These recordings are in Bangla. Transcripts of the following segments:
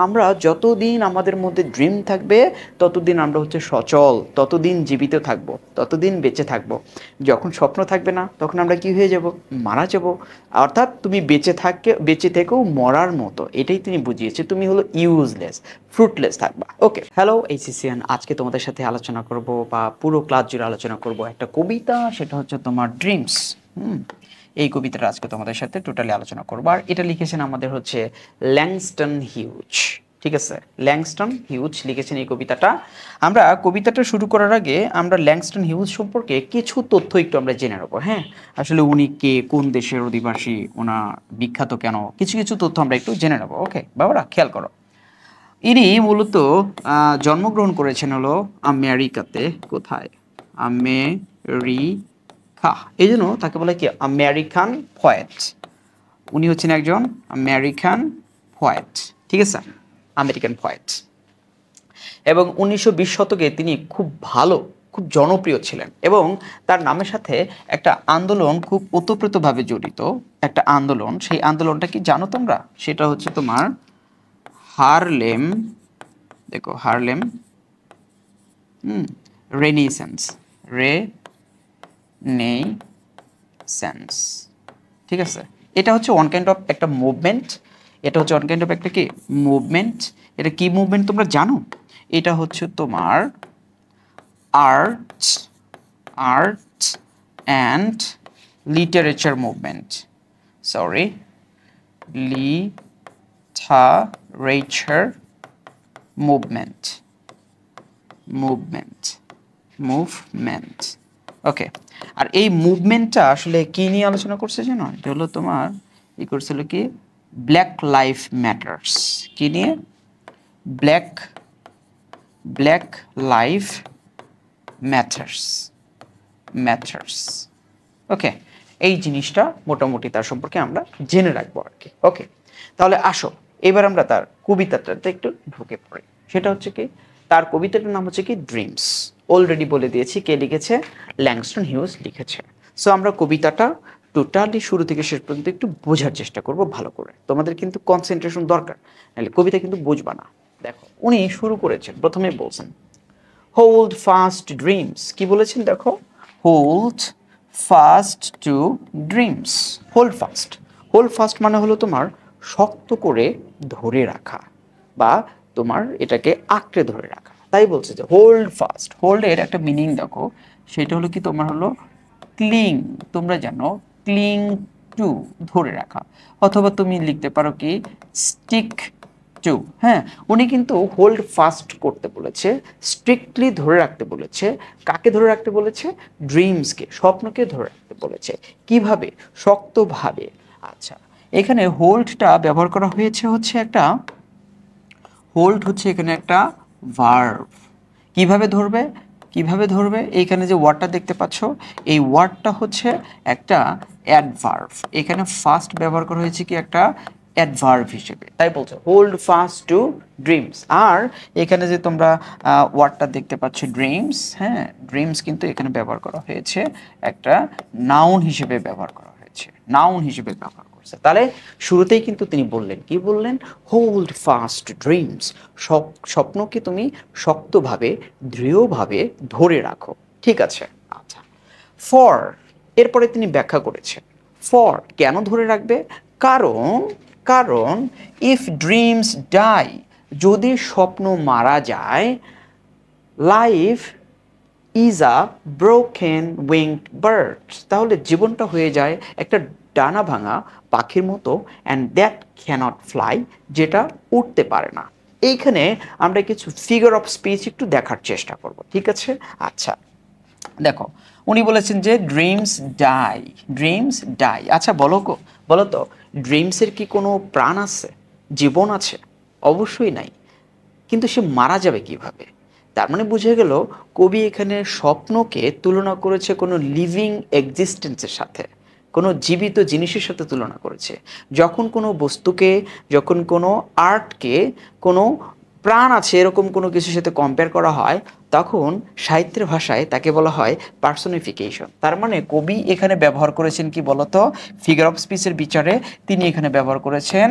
আমরা যতদিন আমাদের মধ্যে ড্রিম থাকবে ততদিন আমরা হচ্ছে সচল, ততদিন জীবিত থাকব, ততদিন বেঁচে থাকব। যখন স্বপ্ন থাকবে না তখন আমরা কি হয়ে যাব? মারা যাব। অর্থাৎ তুমি বেঁচে থেকেও মরার মতো, এটাই তিনি বুঝিয়েছে। তুমি হলো ইউজলেস, ফ্রুটলেস থাকবা। ওকে, হ্যালো এইচএসসিয়ান, আজকে তোমাদের সাথে আলোচনা করব বা পুরো ক্লাস জুড়ে আলোচনা করব একটা কবিতা, সেটা হচ্ছে তোমার ড্রিমস। এই কবিতাটা আজকে তোমাদের সাথে টোটালি আলোচনা করবো। আর এটা লিখেছেন আমাদের হচ্ছে ল্যাংস্টন হিউজ। ঠিক আছে, ল্যাংস্টন হিউজ লিখেছেন এই কবিতাটা। আমরা কবিতাটা শুরু করার আগে আমরা ল্যাংস্টন হিউজ সম্পর্কে কিছু তথ্য একটু আমরা জেনে নেবো। হ্যাঁ, আসলে উনি কে, কোন দেশের অধিবাসী, ওনা বিখ্যাত কেন, কিছু কিছু তথ্য আমরা একটু জেনে নেবো। ওকে বাবারা, খেয়াল করো। ইনি মূলত জন্মগ্রহণ করেছেন হলো আমেরিকাতে। কোথায়? আমেরিকা। এই জন্য তাকে বলে কি আমেরিকান পোয়েট। উনি হচ্ছেন একজন আমেরিকান পোয়েট। ঠিক আছে, আমেরিকান পোয়েট। এবং 1920 শতকে তিনি খুব জনপ্রিয় ছিলেন, এবং তার নামের সাথে একটা আন্দোলন খুব ওতপ্রোতভাবে জড়িত। একটা আন্দোলন, সেই আন্দোলনটা কি জানো তোমরা? সেটা হচ্ছে তোমার হারলেম। দেখো, হারলেম রেনেসান্স, রেনেসান্স। ঠিক আছে, এটা হচ্ছে ওয়ান কাইন্ড অফ একটা মুভমেন্ট। এটা হচ্ছে ওয়ান কাইন্ড অফ একটা কি মুভমেন্ট। এটা কি মুভমেন্ট তোমরা জানো? এটা হচ্ছে তোমার art art and literature movement. Sorry, literature movement. Movement. Okay, আর এই মুভমেন্টটা আসলে কি নিয়ে আলোচনা করছে জানো? এটা হলো তোমার করছিল কি ব্ল্যাক লাইফ ম্যাটার্স। কি নিয়ে? Black life matters. ওকে, এই জিনিসটা মোটামুটি তার সম্পর্কে আমরা জেনে রাখবো আর কি। ওকে, তাহলে আসো এবার আমরা তার কবিতাটাতে একটু ঢুকে পড়ি। সেটা হচ্ছে কি, তার কবিতাটার নাম হচ্ছে কি ড্রিমস। অলরেডি বলে দিয়েছি কে লিখেছে, ল্যাংস্টন হিউজ লিখেছে। সো আমরা কবিতাটা টোটালি শুরু থেকে শেষ পর্যন্ত একটু বোঝার চেষ্টা করব ভালো করে। তোমাদের কিন্তু কনসেন্ট্রেশন দরকার, নাহলে কবিতা কিন্তু বুঝবা না। দেখো, উনি শুরু করেছেন, প্রথমে বলছেন হোল্ড ফাস্ট ড্রিমস। কি বলেছেন দেখো, hold fast to dreams. Hold fast মানে হলো তোমার শক্ত করে ধরে রাখা, বা তোমার এটাকে আঁকড়ে ধরে রাখা। তাই বলছে যে হোল্ড ফাস্ট। হোল্ডের একটা মিনিং দেখো, সেটা হলো কি তোমার হলো ক্লিং। তোমরা জানো ক্লিং টু, ধরে রাখা। অথবা তুমি লিখতে পারো কি স্টিক টু। হ্যাঁ, উনি কিন্তু হোল্ড ফাস্ট করতে বলেছে, স্ট্রিক্টলি ধরে রাখতে বলেছে। কাকে ধরে রাখতে বলেছে? ড্রিমসকে, স্বপ্নকে ধরে রাখতে বলেছে। কিভাবে? শক্তভাবে। আচ্ছা, এখানে হোল্ডটা ব্যবহার করা হয়েছে হচ্ছে একটা হোল্ড হচ্ছে এখানে একটা ভার্ব। কিভাবে ধরবে? এইখানে যে ওয়ার্ডটা দেখতে পাচ্ছ, এই ওয়ার্ডটা হচ্ছে একটা অ্যাডভার্ব। এখানে ফাস্ট ব্যবহার করা হয়েছে কি একটা অ্যাডভার্ব হিসেবে, তাই বলছে হোল্ড ফাস্ট টু ড্রিমস। আর এখানে যে তোমরা ওয়ার্ডটা দেখতে পাচ্ছ ড্রিমস, হ্যাঁ, ড্রিমস কিন্তু এখানে ব্যবহার করা হয়েছে একটা নাউন হিসেবে ব্যবহার করা হয়েছে, নাউন হিসেবে ব্যবহার করছে। তাহলে শুরুতেই কিন্তু তিনি বললেন, কি বললেন? Hold fast dreams. স্বপ্নকে তুমি শক্তভাবে, দৃঢ়ভাবে ধরে রাখো। ঠিক আছে, আচ্ছা। ফর, এরপরে তিনি ব্যাখ্যা করেছেন ফর কেন ধরে রাখবে। কারণ ইফ ড্রিমস ডাই, যদি স্বপ্ন মারা যায়, life is a broken winged bird, তাহলে জীবনটা হয়ে যায় একটা ডানা ভাঙা পাখির মতো, অ্যান্ড দ্যাট ক্যানট ফ্লাই, যেটা উঠতে পারে না। এইখানে আমরা কিছু ফিগার অফ স্পিচ একটু দেখার চেষ্টা করব। ঠিক আছে, আচ্ছা দেখো, উনি বলেছেন যে ড্রিমস ডাই। আচ্ছা বলো তো ড্রিমসের কি কোনো প্রাণ আছে, জীবন আছে? অবশ্যই নাই। কিন্তু সে মারা যাবে কিভাবে? তার মানে বুঝে গেল কবি এখানে স্বপ্নকে তুলনা করেছে কোনো লিভিং এক্সিস্টেন্সের সাথে, কোনো জীবিত জিনিসের সাথে তুলনা করেছে। যখন কোনো বস্তুকে, যখন কোনো আর্টকে কোনো প্রাণ আছে এরকম কোনো কিছুর সাথে কম্পেয়ার করা হয়, তখন সাহিত্যের ভাষায় তাকে বলা হয় পার্সোনিফিকেশন। তার মানে কবি এখানে ব্যবহার করেছেন কি বলতো, ফিগার অফ স্পিচের বিচারে তিনি এখানে ব্যবহার করেছেন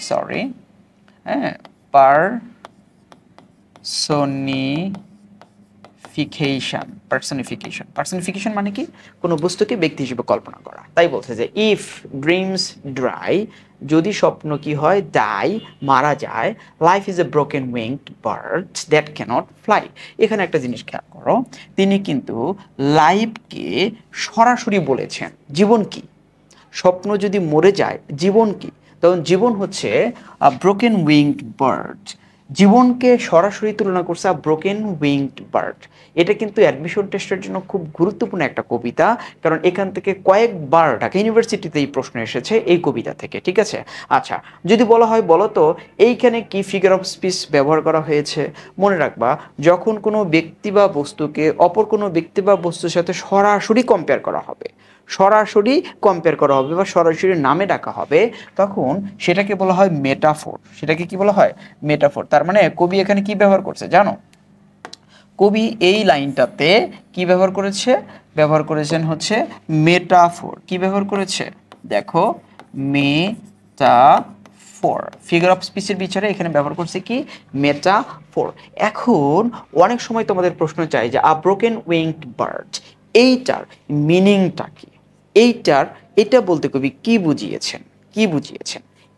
সরি হ্যাঁ পার্সনিফিকেশন মানে কি কোনো বস্তুকে ব্যক্তি হিসেবে কল্পনা করা। তাই বলছে যে ইফ ড্রিমস ড্রাই, যদি স্বপ্ন কি হয় ডাই মারা যায়, life is a broken winged bird that cannot fly. এখানে একটা জিনিস খেয়াল করো, তিনি কিন্তু লাইফকে সরাসরি বলেছেন জীবন কি। স্বপ্ন যদি মরে যায় জীবন কি, তখন জীবন হচ্ছে ব্রোকেন উইংড বার্ড। জীবনকে সরাসরি তুলনা করছে ব্রোকেন উইংড বার্ড। এটা কিন্তু অ্যাডমিশন টেস্টের জন্য খুব গুরুত্বপূর্ণ একটা কবিতা, কারণ এখান থেকে কয়েকবার ঢাকা ইউনিভার্সিটিতে এই প্রশ্ন এসেছে এই কবিতা থেকে, ঠিক আছে। আচ্ছা, যদি বলা হয় বলো তো এইখানে কি ফিগার অফ স্পিচ ব্যবহার করা হয়েছে, মনে রাখবা যখন কোনো ব্যক্তি বা বস্তুকে অপর কোনো ব্যক্তি বা বস্তুর সাথে সরাসরি কম্পেয়ার করা হবে, সরাসরি কম্পেয়ার করা হবে বা সরাসরি নামে ডাকা হবে, তখন সেটাকে বলা হয় মেটাফোর। সেটাকে কি বলা হয়? মেটাফোর। তার মানে কবি এখানে কি ব্যবহার করছে জানো? কবি এই লাইনটাতে কি ব্যবহার করেছে? ব্যবহার করেছেন হচ্ছে মেটাফোর। কি ব্যবহার করেছে দেখো, মেটাফোর। ফিগার অফ স্পিচের বিচারে এখানে ব্যবহার করছে কি মেটাফোর। এখন অনেক সময় তোমাদের প্রশ্ন চাই যে আ ব্রোকেন উইংড বার্ড, এইটার মিনিংটা কি? এটা বলতে কবি কি বুঝিয়েছেন,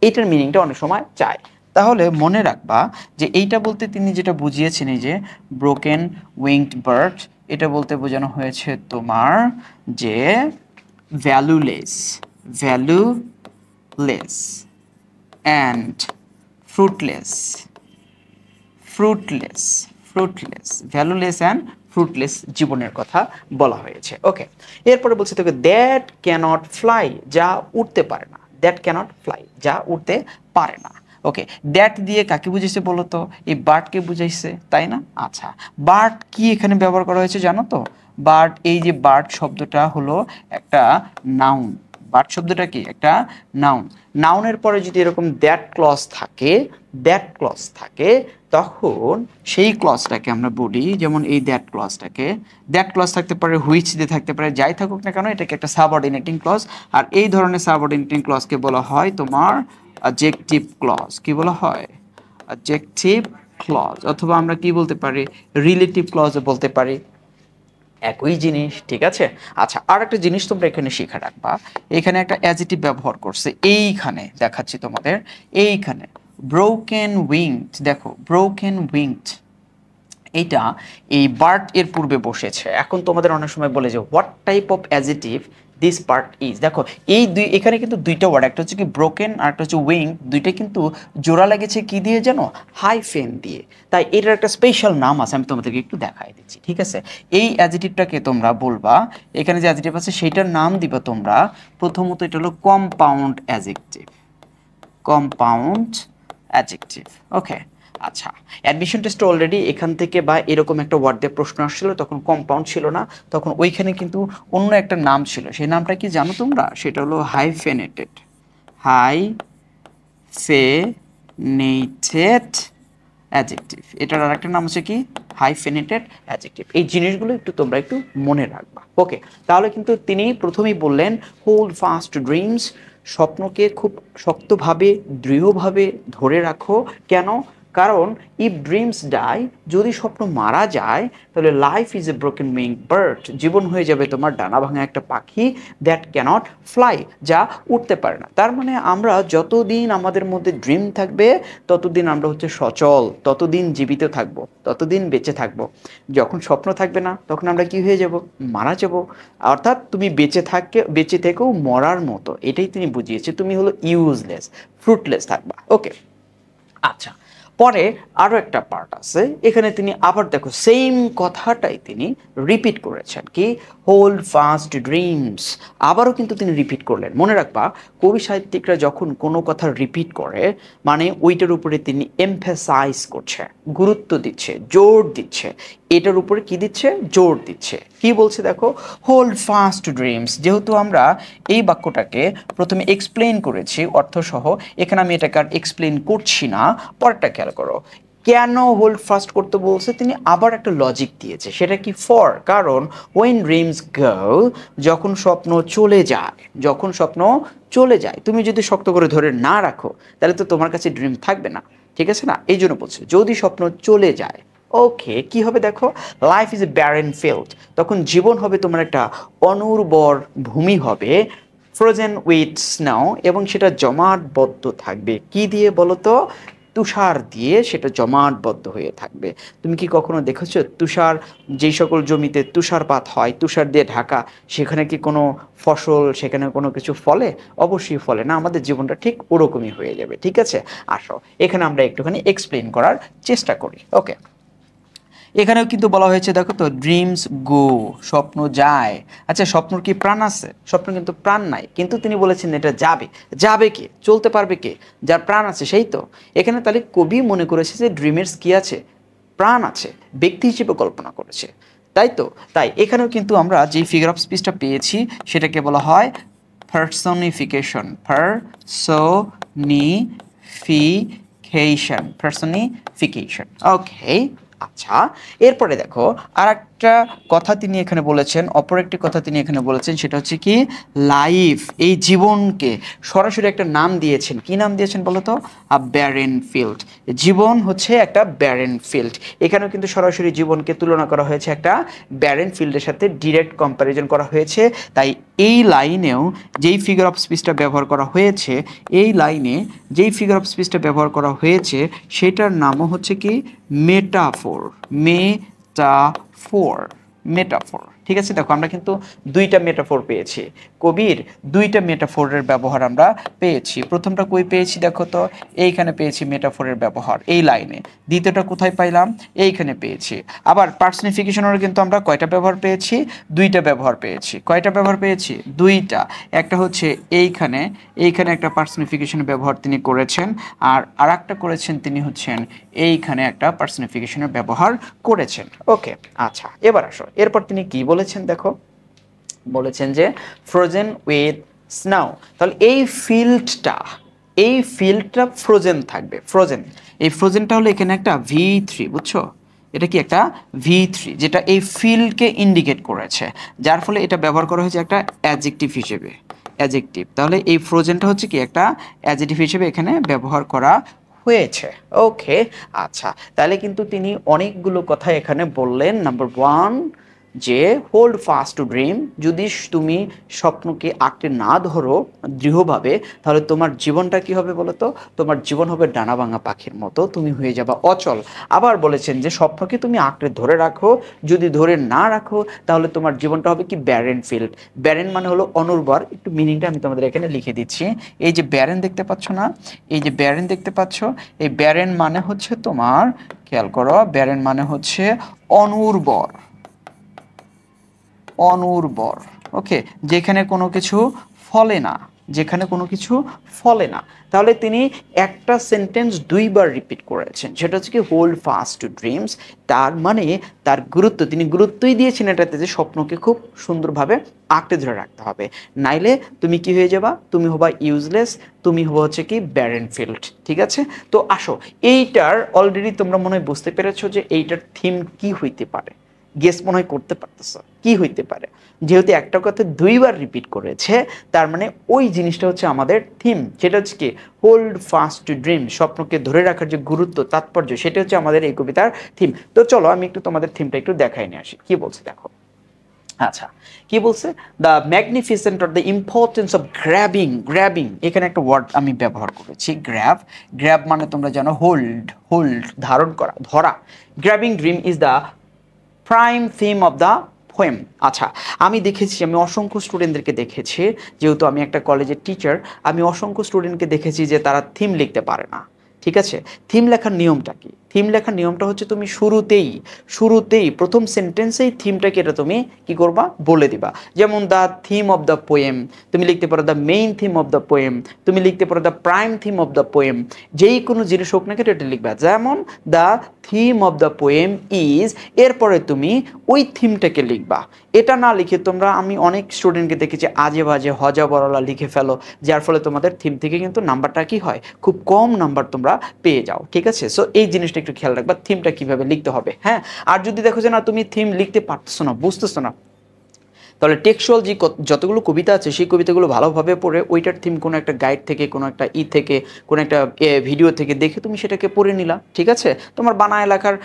এইটার মিনিংটা অনেক সময় চায়। তাহলে মনে রাখবা যে এইটা বলতে তিনি যেটা বুঝিয়েছেন, এই যে ব্রোকেন উইংড বার্ড, এটা বলতে বোঝানো হয়েছে তোমার যে valueless and fruitless valueless and fruitless জীবনের কথা বলা হয়েছে। ওকে, এরপরে বলছে তোকে দ্যাট ক্যানট ফ্লাই, যা উঠতে পারে না। দ্যাট ক্যানট ফ্লাই, যা উঠতে পারে না। ওকে, দ্যাট দিয়ে কাকে বুঝাইছে বলো তো? এই বার্ডকে বুঝাইছে, তাই না? আচ্ছা, বার্ড কি এখানে ব্যবহার করা হয়েছে জানো তো? বার্ড, এই যে বার্ড শব্দটা হলো একটা নাউন। বার্ড শব্দটা কি? একটা নাউন। নাউনের পরে যদি এরকম দ্যাট ক্লজ থাকে তখন সেই ক্লজটাকে আমরা বলি, যেমন এই দ্যাট ক্লজ থাকতে পারে, হুইচ দিয়ে থাকতে পারে, যাই থাকুক না কেন এটাকে একটা সাবঅর্ডিনেটিং ক্লজ। আর এই ধরনের সাবঅর্ডিনেটিং ক্লজকে বলা হয় তোমার অ্যাডজেক্টিভ ক্লজ। কি বলা হয়? Adjective clause. অথবা আমরা কি বলতে পারি? রিলেটিভ ক্লজও বলতে পারি, একই জিনিস, ঠিক আছে। আচ্ছা, আর একটা জিনিস তোমরা এখানে শিখে রাখবা, এখানে একটা অ্যাডজেক্টিভ ব্যবহার করছে, এইখানে দেখাচ্ছি তোমাদের, এইখানে ব্রোকেন উইংড। দেখো ব্রোকেন উইংড, এইটা এই বার্ড এর পূর্বে বসেছে। এখন তোমাদের অনেক সময় বলে যে what type of adjective this part is. দেখো এই এখানে কিন্তু দুইটা ওয়ার্ড, একটা হচ্ছে কি ব্রোকেন আর একটা হচ্ছে উইং, দুইটা কিন্তু জোড়া লেগেছে কি দিয়ে জানো? হাইফেন দিয়ে। তাই এটার একটা স্পেশাল নাম আছে, আমি তোমাদেরকে একটু দেখাই দিচ্ছি, ঠিক আছে। এই অ্যাডজেক্টিভটাকে তোমরা বলবা, এখানে যে অ্যাডজেক্টিভ আছে সেইটার নাম দিবা তোমরা। প্রথমত এটা হলো কম্পাউন্ড অ্যাডজেক্টিভ। ওকে, আচ্ছা, অ্যাডমিশন টেস্ট অলরেডি এখান থেকে বা এরকম একটা ওয়ার্ড দিয়ে প্রশ্ন আসছিল, তখন কম্পাউন্ড ছিল না, তখন ওইখানে কিন্তু অন্য একটা নাম ছিল। সেই নামটা কি জানো তোমরা? সেটা হলো হাইফেনেটেড অ্যাডজেক্টিভ। এটার আর একটা নাম হচ্ছে কি? Hyphenated adjective. এই জিনিসগুলো তোমরা একটু মনে রাখবা। ওকে, তাহলে কিন্তু তিনি প্রথমেই বললেন হোল্ড ফাস্ট ড্রিমস, স্বপ্নকে খুব শক্তভাবে দৃঢ়ভাবে ধরে রাখো। কেন? কারণ ইফ ড্রিমস ডাই, যদি স্বপ্ন মারা যায় তাহলে life is a broken wing bird, জীবন হয়ে যাবে তোমার ডানা ভাঙা একটা পাখি, দ্যাট ক্যানট ফ্লাই, যা উঠতে পারে না। তার মানে আমরা যতদিন আমাদের মধ্যে ড্রিম থাকবে ততদিন আমরা হচ্ছে সচল, ততদিন জীবিত থাকবো, ততদিন বেঁচে থাকবো। যখন স্বপ্ন থাকবে না তখন আমরা কি হয়ে যাব? মারা যাব। অর্থাৎ তুমি বেঁচে থেকেও মরার মতো, এটাই তিনি বুঝিয়েছে। তুমি হলো ইউজলেস, ফ্রুটলেস থাকবা। ওকে, আচ্ছা, পরে আরও একটা পার্ট আছে, এখানে তিনি আবার দেখো সেম কথাটাই তিনি রিপিট করেছেন, কি হোল্ড ফাস্ট ড্রিমস, আবারও কিন্তু তিনি রিপিট করলেন। মনে রাখবা কবি সাহিত্যিকরা যখন কোনো কথা রিপিট করে মানে ওইটার উপরে তিনি এমফেসাইজ করছে, গুরুত্ব দিচ্ছে, জোর দিচ্ছে। এটার উপরে কি দিচ্ছে? জোর দিচ্ছে। কি বলছে দেখো, হোল্ড ফাস্ট ড্রিমস। যেহেতু আমরা এই বাক্যটাকে প্রথমে এক্সপ্লেন করেছি অর্থসহ, এখানে আমি এটাকে আর এক্সপ্লেন করছি না, পরেরটা খেয়াল করো। কেন হোল্ড ফাস্ট করতে বলছে, তিনি আবার একটা লজিক দিয়েছে, সেটা কি ফর, কারণ ওয়েন ড্রিমস গো, যখন স্বপ্ন চলে যায়, যখন স্বপ্ন চলে যায়, তুমি যদি শক্ত করে ধরে না রাখো তাহলে তো তোমার কাছে ড্রিম থাকবে না, ঠিক আছে না, এই জন্য বলছে যদি স্বপ্ন চলে যায়, ওকে কি হবে দেখো, life is A barren field, তখন জীবন হবে তোমার একটা অনুর্বর ভূমি হবে, ফ্রোজেন উইথ স্নো, এবং সেটা জমাটবদ্ধ থাকবে কি দিয়ে বলো তো, তুষার দিয়ে সেটা জমাটবদ্ধ হয়ে থাকবে। তুমি কি কখনো দেখেছো তুষার, যেই সকল জমিতে তুষারপাত হয়, তুষার দিয়ে ঢাকা, সেখানে কি কোনো ফসল, সেখানে কোনো কিছু ফলে? অবশ্যই ফলে না। আমাদের জীবনটা ঠিক ওরকমই হয়ে যাবে, ঠিক আছে। আসো এখানে আমরা একটুখানি এক্সপ্লেন করার চেষ্টা করি। ওকে, এখানেও কিন্তু বলা হয়েছে দেখো তো, ড্রিমস গো, স্বপ্ন যায়। আচ্ছা, স্বপ্নর কি প্রাণ আছে? স্বপ্ন কিন্তু প্রাণ নাই, কিন্তু তিনি বলেছেন এটা যাবে। যাবে কে? চলতে পারবে কে? যার প্রাণ আছে সেই তো। এখানে তাহলে কবি মনে করেছে যে ড্রিমের কি আছে? প্রাণ আছে, ব্যক্তি হিসেবে কল্পনা করেছে, তাই তো। তাই এখানেও কিন্তু আমরা যেই ফিগার অফ স্পিচটা পেয়েছি সেটাকে বলা হয় পার্সনিফিকেশন, পার্সনিফিকেশন। ওকে, আচ্ছা, এরপরে দেখো আর একটা কথা তিনি এখানে বলেছেন, অপর একটি কথা তিনি এখানে বলেছেন, সেটা হচ্ছে কি লাইফ, এই জীবনকে সরাসরি একটা নাম দিয়েছেন। কি নাম দিয়েছেন বলো তো? আ ব্যারেন ফিল্ড। জীবন হচ্ছে একটা ব্যারেন ফিল্ড। এখানেও কিন্তু সরাসরি জীবনকে তুলনা করা হয়েছে একটা ব্যারেন ফিল্ডের সাথে, ডিরেক্ট কম্প্যারিজন করা হয়েছে। তাই এই লাইনেও যেই ফিগার অফ স্পিচটা ব্যবহার করা হয়েছে, এই লাইনে যেই ফিগার অফ স্পিচটা ব্যবহার করা হয়েছে সেটার নামও হচ্ছে কি মেটাফোর, মেটাফোর, মেটাফোর। ঠিক আছে, দেখো আমরা কিন্তু দুইটা মেটাফোর পেয়েছি, কবির দুইটা মেটাফোরের ব্যবহার আমরা পেয়েছি। প্রথমটা কই পেয়েছি দেখো তো, এইখানে পেয়েছি মেটাফোরের ব্যবহার এই লাইনে। দ্বিতীয়টা কোথায় পাইলাম? এইখানে পেয়েছি। আবার পার্সনিফিকেশনেরও কিন্তু আমরা কয়টা ব্যবহার পেয়েছি? দুইটা ব্যবহার পেয়েছি। কয়টা ব্যবহার পেয়েছি? দুইটা। একটা হচ্ছে এইখানে, এইখানে একটা পার্সনিফিকেশনের ব্যবহার তিনি করেছেন, আর আরেকটা করেছেন তিনি হচ্ছেন এইখানে একটা পার্সনিফিকেশনের ব্যবহার করেছেন। ওকে, আচ্ছা এবার আসো, এরপর তিনি কি বলেছেন দেখো, বলেছেন যে ফ্রোজেন উইথ স্নো। তাহলে এই ফিল্ডটা, এই ফিল্ডটা ফ্রোজেন থাকবে, ফ্রোজেন। এই ফ্রোজেনটা হলো এখানে একটা V3, বুঝছো? এটা কি একটা V3, যেটা এই ফিল্ডকে ইন্ডিকেট করেছে, যার ফলে এটা ব্যবহার করা হয়েছে একটা অ্যাডজেক্টিভ হিসেবে, অ্যাডজেক্টিভ। তাহলে এই ফ্রোজেনটা হচ্ছে কি একটা অ্যাডজেক্টিভ হিসেবে এখানে ব্যবহার করা হয়েছে। ওকে, আচ্ছা, তাহলে কিন্তু তিনি অনেকগুলো কথা এখানে বললেন। নাম্বার ওয়ান, যে হোল্ড ফাস্ট টু ড্রিম, যদি তুমি স্বপ্নকে আঁকড়ে না ধরো দৃঢ়ভাবে, তাহলে তোমার জীবনটা কি হবে বলো তো? তোমার জীবন হবে ডানা ভাঙা পাখির মতো, তুমি হয়ে যাবা অচল। আবার বলেছেন যে স্বপ্নকে তুমি আঁকড়ে ধরে রাখো, যদি ধরে না রাখো তাহলে তোমার জীবনটা হবে কি ব্যারেন ফিল্ড। ব্যারেন মানে হলো অনুর্বর। একটু মিনিংটা আমি তোমাদের এখানে লিখে দিচ্ছি। এই যে ব্যারেন দেখতে পাচ্ছ না, এই যে ব্যারেন দেখতে পাচ্ছ, এই ব্যারেন মানে হচ্ছে তোমার, খেয়াল করো, ব্যারেন মানে হচ্ছে অনুর্বর, অনুর্বর। ওকে, যেখানে কোনো কিছু ফলে না, যেখানে কোনো কিছু ফলে না। তাহলে তিনি একটা সেন্টেন্স দুইবার রিপিট করেছেন, সেটা হচ্ছে কি হোল্ড ফাস্ট টু ড্রিমস। তার মানে তার গুরুত্ব, তিনি গুরুত্বই দিয়েছেন এটাতে যে স্বপ্নকে খুব সুন্দরভাবে আঁকড়ে ধরে রাখতে হবে, নাইলে তুমি কি হয়ে যাবা? তুমি হবা ইউজলেস, তুমি হবা হচ্ছে কি ব্যারেন ফিল্ড। ঠিক আছে, তো আসো, এইটার অলরেডি তোমরা মনে হয় বুঝতে পেরেছো যে এইটার থিম কি হইতে পারে। গেস মনে হয় করতে পারতেছ কি হইতে পারে। যেহেতু একটা কথা দুইবার রিপিট করেছে, তার মানে ওই জিনিসটা হচ্ছে আমাদের থিম, সেটা হচ্ছে কি হোল্ড ফাস্ট টু ড্রিম, স্বপ্নকে ধরে রাখার যে গুরুত্ব, তাৎপর্য, সেটা হচ্ছে আমাদের এই কবিতার থিম। তো চলো আমি একটু তোমাদের থিমটা একটু দেখাই নিয়ে আসি, কি বলছে দেখো। আচ্ছা, কি বলছে? The magnificent or the importance of grabbing, grabbing, এখানে একটা ওয়ার্ড আমি ব্যবহার করেছি, গ্র্যাব। গ্র্যাব মানে তোমরা জানো হোল্ড, হোল্ড ধারণ করা, ধরা। Grabbing dream is the prime theme of the poem. আচ্ছা, আমি দেখেছি, আমি অসংখ্য স্টুডেন্টদেরকে দেখেছি, যেহেতু আমি একটা কলেজের টিচার, আমি অসংখ্য স্টুডেন্টকে দেখেছি যে তারা থিম লিখতে পারে না। ঠিক আছে, থিম লেখার নিয়মটা কি? থিম লেখার নিয়মটা হচ্ছে তুমি শুরুতেই প্রথম সেন্টেন্সেই থিমটাকে এটা তুমি কি করবা? বলে দিবা। যেমন the theme of the poem, তুমি লিখতে পারো the main theme of the poem, তুমি লিখতে পারো the prime theme of the poem, যেই কোনো জিনিস হোক না কেন এটা লিখবা। যেমন the theme of the poem is, এরপরে তুমি ওই থিমটাকে লিখবা। এটা না লিখে তোমরা, আমি অনেক স্টুডেন্টকে দেখেছি আজে বাজে হজা বরলা লিখে ফেলো, যার ফলে তোমাদের থিম থেকে কিন্তু নাম্বারটা কি হয়? খুব কম নাম্বার তোমরা পেয়ে যাও। ঠিক আছে, সো এই জিনিসটা একটু খেয়াল রাখবা থিমটা কিভাবে লিখতে হবে, হ্যাঁ। আর যদি দেখো যে না তুমি থিম লিখতে পারতেছো না, বুঝতেছো না, তাহলে টেক্সচুয়াল যে যতগুলো কবিতা আছে সেই কবিতাগুলো ভালোভাবে পড়ে ওইটার থিম কোনো একটা গাইড থেকে, কোনো একটা থেকে, কোনো একটা ভিডিও থেকে দেখে তুমি সেটাকে পড়ে নিলা, ঠিক আছে। তোমার বানায় লেখার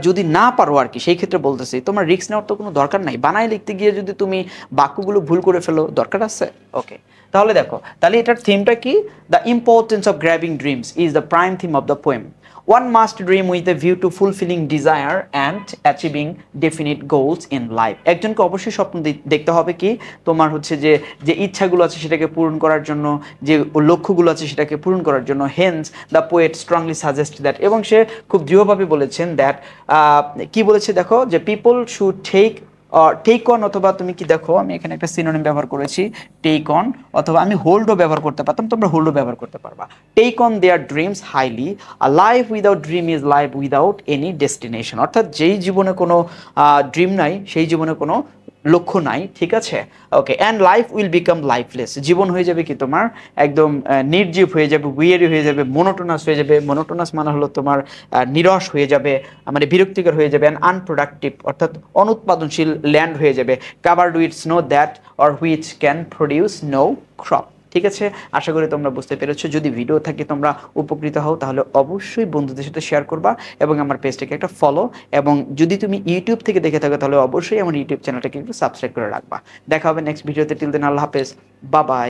যদি না পারো আর কি, সেই ক্ষেত্রে বলতেছি তোমার রিস্ক নেওয়ার তো কোনো দরকার নাই। বানায় লিখতে গিয়ে যদি তুমি বাক্যগুলো ভুল করে ফেলো, দরকার আছে? ওকে, তাহলে দেখো, তাহলে এটার থিমটা কি? The importance of grabbing dreams is the prime theme of the poem. One must dream with a view to fulfilling desire and achieving definite goals in life. একজনকে অবশ্যই স্বপ্ন দেখতে হবে কি তোমার হচ্ছে যে যে ইচ্ছাগুলো আছে সেটাকে পূরণ করার জন্য, যে লক্ষ্যগুলো আছে সেটাকে পূরণ করার জন্য। Hence the poet strongly suggest that, এবং সে খুব দৃঢ়ভাবে বলেছেন দ্যাট, কি বলেছে দেখো, যে পিপল শুড টেক অন, অথবা তুমি কি দেখো আমি এখানে একটা সিনোনিম ব্যবহার করেছি, টেক অন, অথবা আমি হোল্ডও ব্যবহার করতে পারতাম, তোমরা হোল্ডও ব্যবহার করতে পারবা। Take on their dreams highly, a life without dream is life without any destination. অর্থাৎ যেই জীবনে কোনো ড্রিম নাই সেই জীবনে কোনো লক্ষ্য নাই, ঠিক আছে। Okay, and life will become lifeless, জীবন হয়ে যাবে কি তোমার একদম নির্জীব হয়ে যাবে, উইয়ারি হয়ে যাবে, মনোটোনাস হয়ে যাবে। মনোটোনাস মানে হলো তোমার নিরস হয়ে যাবে, মানে বিরক্তিকর হয়ে যাবে। অ্যান্ড আনপ্রোডাক্টিভ অর্থাৎ অনুৎপাদনশীল ল্যান্ড হয়ে যাবে। Covered with snow that or which can produce no crop. ঠিক আছে, আশা করি তোমরা বুঝতে পেরেছো। যদি ভিডিও থাকে তোমরা উপকৃত হও তাহলে অবশ্যই বন্ধুদের সাথে শেয়ার করবা এবং আমার পেজটাকে একটা ফলো, এবং যদি তুমি ইউটিউব থেকে দেখে থাকো তাহলে অবশ্যই আমার ইউটিউব চ্যানেলটাকে একটু সাবস্ক্রাইব করে রাখবা। দেখা হবে নেক্সট ভিডিওতে। টিল দেন আল্লাহ হাফেজ, বাই বাই।